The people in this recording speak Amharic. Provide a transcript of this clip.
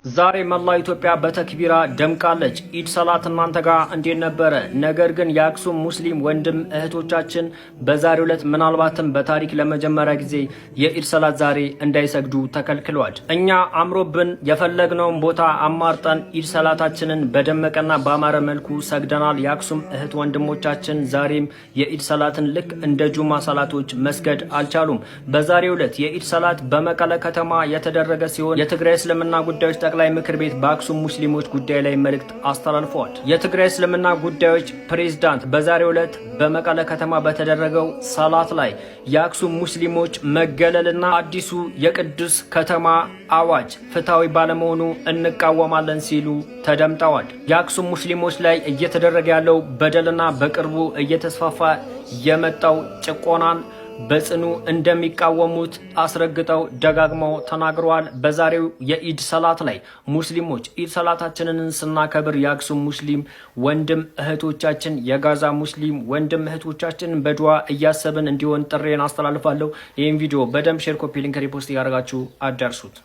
ዛሬ መላ ኢትዮጵያ በተክቢራ ደምቃለች። ኢድ ሰላት እናንተ ጋር እንዴት ነበረ? ነገር ግን የአክሱም ሙስሊም ወንድም እህቶቻችን በዛሬው ዕለት ምናልባትም በታሪክ ለመጀመሪያ ጊዜ የኢድ ሰላት ዛሬ እንዳይሰግዱ ተከልክለዋል። እኛ አምሮብን የፈለግነውን ቦታ አማርጠን ኢድ ሰላታችንን በደመቀና በአማረ መልኩ ሰግደናል። የአክሱም እህት ወንድሞቻችን ዛሬም የኢድ ሰላትን ልክ እንደ ጁማ ሰላቶች መስገድ አልቻሉም። በዛሬው ዕለት የኢድ ሰላት በመቀለ ከተማ የተደረገ ሲሆን የትግራይ እስልምና ጉዳዮች ጠቅላይ ምክር ቤት በአክሱም ሙስሊሞች ጉዳይ ላይ መልእክት አስተላልፈዋል። የትግራይ እስልምና ጉዳዮች ፕሬዝዳንት በዛሬው ዕለት በመቀለ ከተማ በተደረገው ሰላት ላይ የአክሱም ሙስሊሞች መገለልና አዲሱ የቅዱስ ከተማ አዋጅ ፍትሃዊ ባለመሆኑ እንቃወማለን ሲሉ ተደምጠዋል። የአክሱም ሙስሊሞች ላይ እየተደረገ ያለው በደልና በቅርቡ እየተስፋፋ የመጣው ጭቆናን በጽኑ እንደሚቃወሙት አስረግጠው ደጋግመው ተናግረዋል። በዛሬው የኢድ ሰላት ላይ ሙስሊሞች ኢድ ሰላታችንን ስናከብር የአክሱም ሙስሊም ወንድም እህቶቻችን የጋዛ ሙስሊም ወንድም እህቶቻችን በዱዓ እያሰብን እንዲሆን ጥሬን አስተላልፋለሁ። ይህን ቪዲዮ በደንብ ሼር፣ ኮፒ ሊንክ፣ ሪፖስት ያደርጋችሁ አዳርሱት።